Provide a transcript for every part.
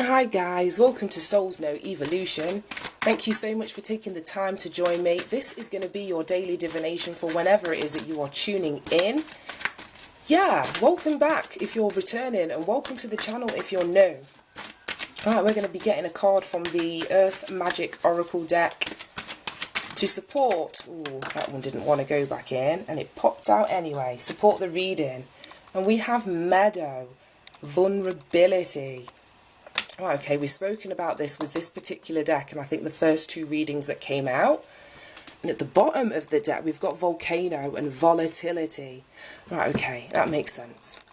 Hi guys, welcome to Souls Know Evolution. Thank you so much for taking the time to join me. This is going to be your daily divination for whenever it is that you are tuning in. Yeah, welcome back if you're returning, and welcome to the channel if you're new. Alright, we're going to be getting a card from the Earth Magic Oracle deck to support. Ooh, that one didn't want to go back in and it popped out anyway. Support the reading. And we have Meadow, Vulnerability. Right, okay, we've spoken about this with this particular deck, and I think the first two readings that came out. And at the bottom of the deck, we've got Volcano and Volatility. Right, okay, that makes sense.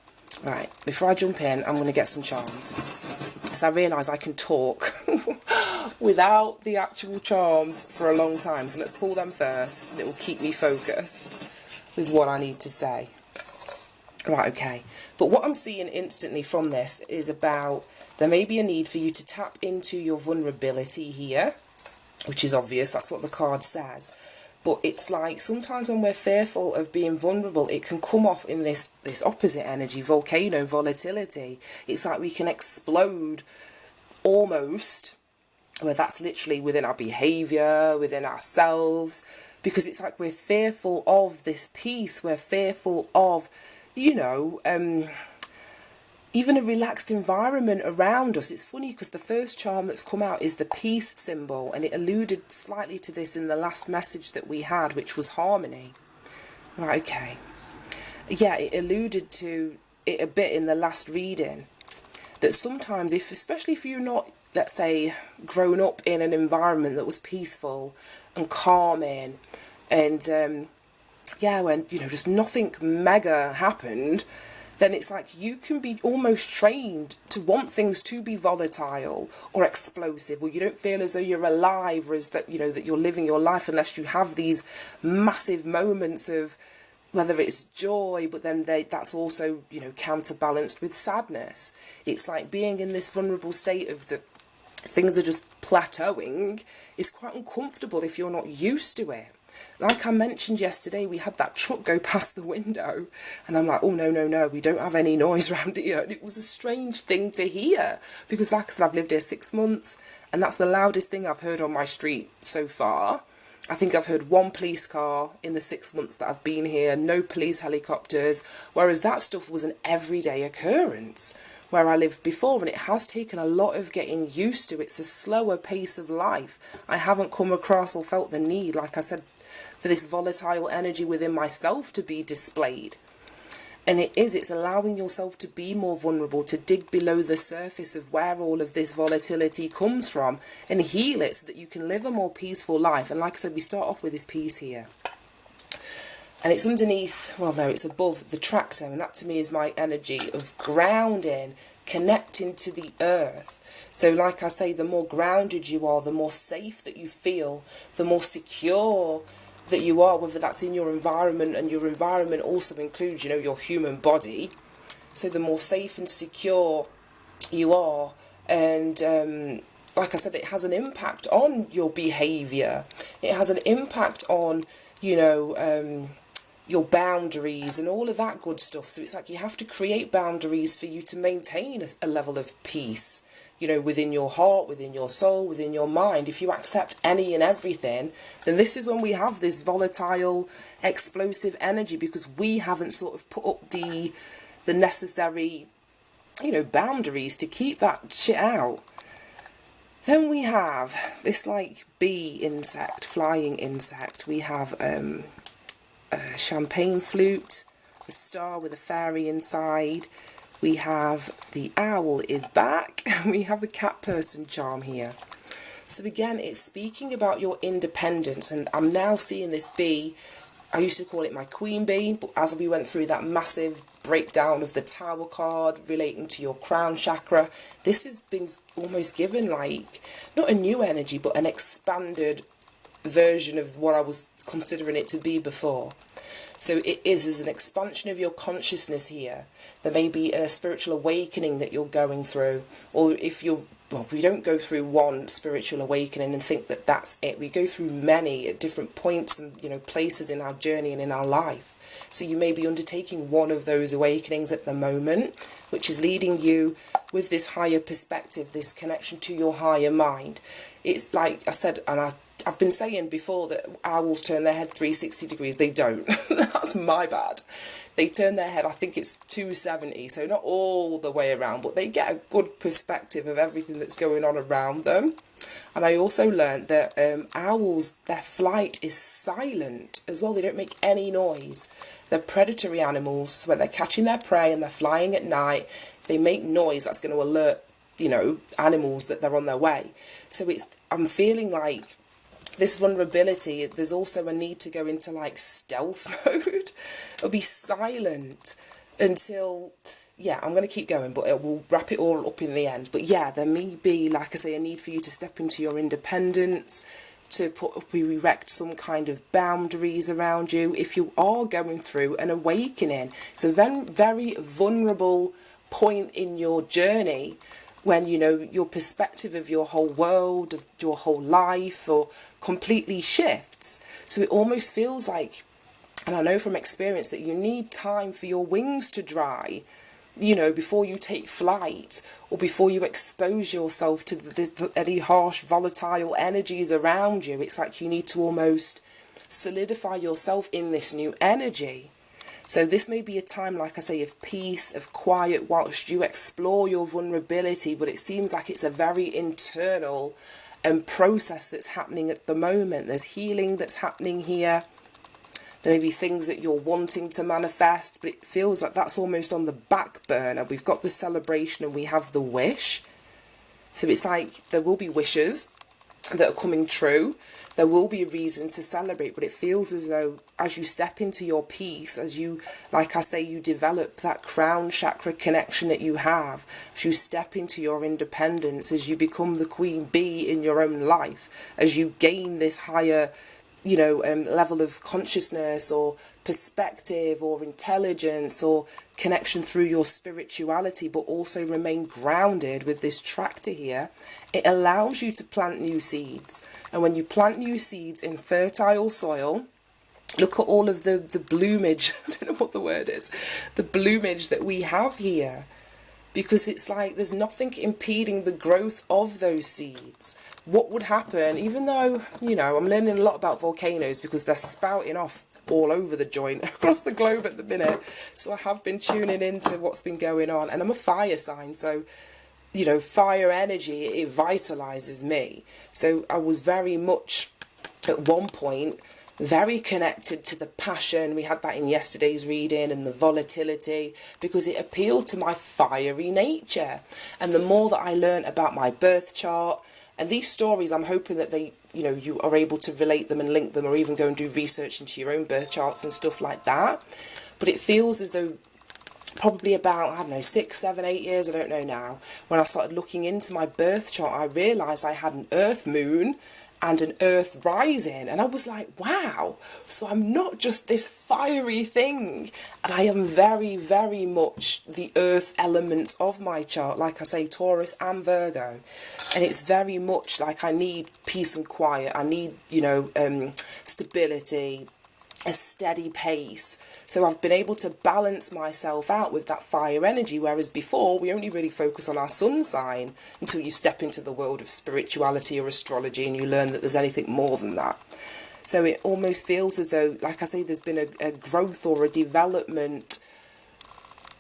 Right, before I jump in, I'm going to get some charms. As I realise I can talk without the actual charms for a long time. So let's pull them first, and it will keep me focused with what I need to say. Right, okay. But what I'm seeing instantly from this is about there may be a need for you to tap into your vulnerability here, which is obvious, that's what the card says. But it's like sometimes when we're fearful of being vulnerable, it can come off in this opposite energy, volcano, volatility. It's like we can explode almost, where that's literally within our behaviour, within ourselves, because it's like we're fearful of this peace, we're fearful of, you know, even a relaxed environment around us. It's funny because the first charm that's come out is the peace symbol, and it alluded slightly to this in the last message that we had, which was harmony. Right, okay. Yeah, it alluded to it a bit in the last reading, that sometimes, especially if you're not, let's say, grown up in an environment that was peaceful and calming, and yeah, when, you know, just nothing mega happened, then it's like you can be almost trained to want things to be volatile or explosive, or you don't feel as though you're alive, or as that, you know, that you're living your life unless you have these massive moments of, whether it's joy, but then that's also, you know, counterbalanced with sadness. It's like being in this vulnerable state of the things are just plateauing is quite uncomfortable if you're not used to it. Like I mentioned yesterday, we had that truck go past the window, and I'm like, oh no, we don't have any noise around here. And it was a strange thing to hear, because like I said, I've lived here 6 months, and that's the loudest thing I've heard on my street so far. I think I've heard one police car in the 6 months that I've been here, no police helicopters, whereas that stuff was an everyday occurrence where I lived before, and it has taken a lot of getting used to. It's a slower pace of life. I haven't come across or felt the need, like I said, for this volatile energy within myself to be displayed. And it's allowing yourself to be more vulnerable, to dig below the surface of where all of this volatility comes from and heal it so that you can live a more peaceful life. And like I said, we start off with this peace here. And it's underneath, well no, it's above the tractor, and that to me is my energy of grounding, connecting to the earth. So like I say, the more grounded you are, the more safe that you feel, the more secure that you are, whether that's in your environment, and your environment also includes, you know, your human body. So the more safe and secure you are, and like I said, it has an impact on your behaviour. It has an impact on, you know, your boundaries and all of that good stuff. So it's like you have to create boundaries for you to maintain a level of peace, you know, within your heart, within your soul, within your mind. If you accept any and everything, then this is when we have this volatile, explosive energy, because we haven't sort of put up the necessary, you know, boundaries to keep that shit out. Then we have this like bee insect, flying insect. We have a champagne flute, a star with a fairy inside. We have the owl is back, and we have a cat person charm here. So again, it's speaking about your independence, and I'm now seeing this bee. I used to call it my queen bee, but as we went through that massive breakdown of the tower card relating to your crown chakra, this has been almost given like, not a new energy, but an expanded version of what I was considering it to be before. So it is an expansion of your consciousness here. There may be a spiritual awakening that you're going through, or if you're, well, we don't go through one spiritual awakening and think that that's it. We go through many at different points and, you know, places in our journey and in our life. So you may be undertaking one of those awakenings at the moment, which is leading you with this higher perspective, this connection to your higher mind. It's like I said, and I've been saying before that owls turn their head 360 degrees. They don't. That's my bad. They turn their head, I think it's 270, so not all the way around, but they get a good perspective of everything that's going on around them. And I also learned that owls, their flight is silent as well. They don't make any noise. They're predatory animals, so when they're catching their prey and they're flying at night, if they make noise, that's going to alert, you know, animals that they're on their way. So I'm feeling like this vulnerability, there's also a need to go into like stealth mode. It'll be silent until, yeah, I'm going to keep going, but we'll wrap it all up in the end. But yeah, there may be, like I say, a need for you to step into your independence, to erect some kind of boundaries around you if you are going through an awakening. It's a very, very vulnerable point in your journey when, you know, your perspective of your whole world, of your whole life, or completely shifts. So it almost feels like, and I know from experience, that you need time for your wings to dry, you know, before you take flight, or before you expose yourself to any harsh, volatile energies around you. It's like you need to almost solidify yourself in this new energy. So this may be a time, like I say, of peace, of quiet, whilst you explore your vulnerability, but it seems like it's a very internal process that's happening at the moment. There's healing that's happening here. There may be things that you're wanting to manifest, but it feels like that's almost on the back burner. We've got the celebration and we have the wish. So it's like there will be wishes that are coming true. There will be a reason to celebrate, but it feels as though as you step into your peace, as you, like I say, you develop that crown chakra connection that you have, as you step into your independence, as you become the queen bee in your own life, as you gain this higher, you know, level of consciousness or perspective or intelligence or connection through your spirituality, but also remain grounded with this tractor here, it allows you to plant new seeds. And when you plant new seeds in fertile soil, look at all of the bloomage, I don't know what the word is, the bloomage that we have here. Because it's like there's nothing impeding the growth of those seeds. What would happen, even though, you know, I'm learning a lot about volcanoes because they're spouting off all over the joint, across the globe at the minute. So I have been tuning into what's been going on. And I'm a fire sign, so, you know, fire energy, it vitalizes me. So I was very much, at one point, very connected to the passion. We had that in yesterday's reading, and the volatility, because it appealed to my fiery nature. And the more that I learned about my birth chart, and these stories, I'm hoping that they, you know, you are able to relate them and link them, or even go and do research into your own birth charts and stuff like that. But it feels as though probably about, I don't know, 6, 7, 8 years, I don't know now, when I started looking into my birth chart, I realised I had an earth moon and an earth rising, and I was like, wow, so I'm not just this fiery thing, and I am very, very much the earth elements of my chart, like I say, Taurus and Virgo. And it's very much like I need peace and quiet, I need, you know, stability, a steady pace. So I've been able to balance myself out with that fire energy, whereas before we only really focus on our sun sign until you step into the world of spirituality or astrology and you learn that there's anything more than that. So it almost feels as though, like I say, there's been a growth or a development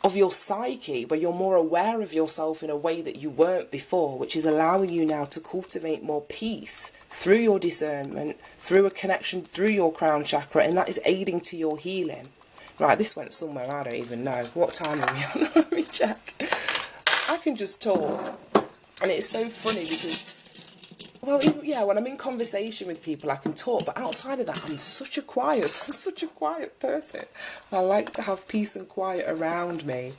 of your psyche where you're more aware of yourself in a way that you weren't before, which is allowing you now to cultivate more peace through your discernment, through a connection through your crown chakra, and that is aiding to your healing. Right, this went somewhere, I don't even know. What time are we on? Let me check. I can just talk. And it's so funny because, well, even, yeah, when I'm in conversation with people, I can talk. But outside of that, I'm such a quiet person. I like to have peace and quiet around me.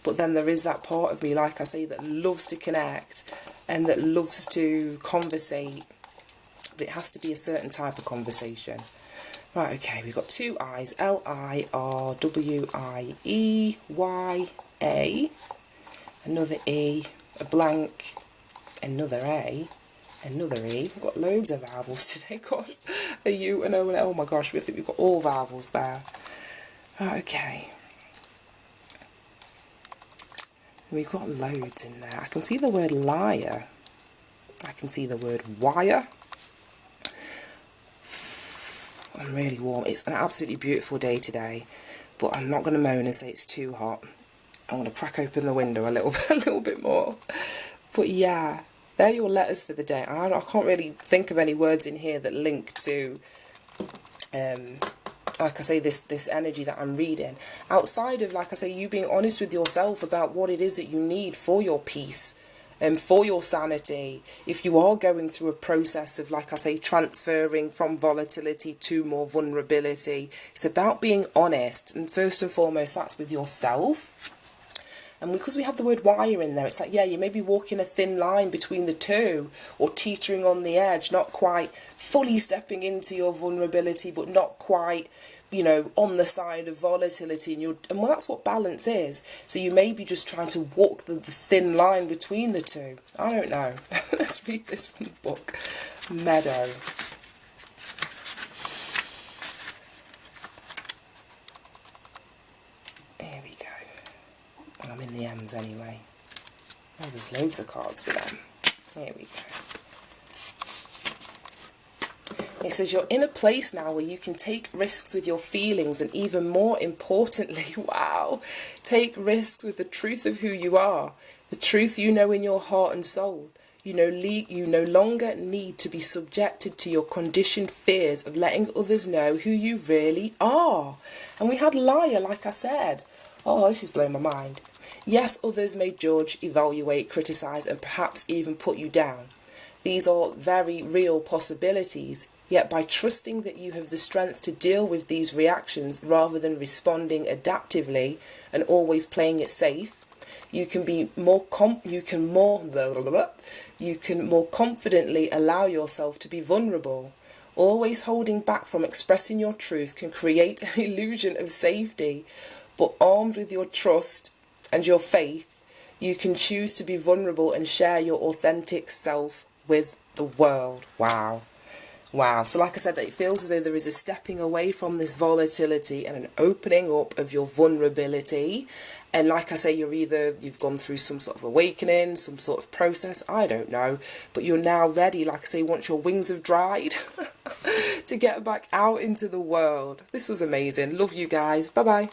But then there is that part of me, like I say, that loves to connect and that loves to conversate. But it has to be a certain type of conversation. Right, okay, we've got two I's, L-I-R-W-I-E-Y-A, another E, a blank, another A, another E. We've got loads of vowels today, gosh, a U, an O, and oh my gosh, I think we've got all vowels there. Right, okay. We've got loads in there. I can see the word liar. I can see the word wire. I'm really warm. It's an absolutely beautiful day today, but I'm not going to moan and say it's too hot. I'm going to crack open the window a little bit more. But yeah, they're your letters for the day. I can't really think of any words in here that link to, like I say, this energy that I'm reading. Outside of, like I say, you being honest with yourself about what it is that you need for your peace and for your sanity. If you are going through a process of, like I say, transferring from volatility to more vulnerability, it's about being honest. And first and foremost, that's with yourself. And because we have the word wire in there, it's like, yeah, you may be walking a thin line between the two, or teetering on the edge, not quite fully stepping into your vulnerability, but not quite, you know, on the side of volatility. And well, that's what balance is. So you may be just trying to walk the thin line between the two. I don't know. Let's read this from the book. Meadow. Here we go. I'm in the M's anyway. Oh, there's loads of cards with them. Here we go. It says you're in a place now where you can take risks with your feelings, and even more importantly, wow, take risks with the truth of who you are, the truth you know in your heart and soul. You no longer need to be subjected to your conditioned fears of letting others know who you really are. And we had liar, like I said. Oh, this is blowing my mind. Yes, others may judge, evaluate, criticise, and perhaps even put you down. These are very real possibilities, yet by trusting that you have the strength to deal with these reactions rather than responding adaptively and always playing it safe, you can more confidently allow yourself to be vulnerable. Always holding back from expressing your truth can create an illusion of safety, but armed with your trust and your faith, you can choose to be vulnerable and share your authentic self with the world. Wow. Wow. So like I said, it feels as though there is a stepping away from this volatility and an opening up of your vulnerability. And like I say, you've gone through some sort of awakening, some sort of process, I don't know. But you're now ready, like I say, once your wings have dried, to get back out into the world. This was amazing. Love you guys. Bye-bye.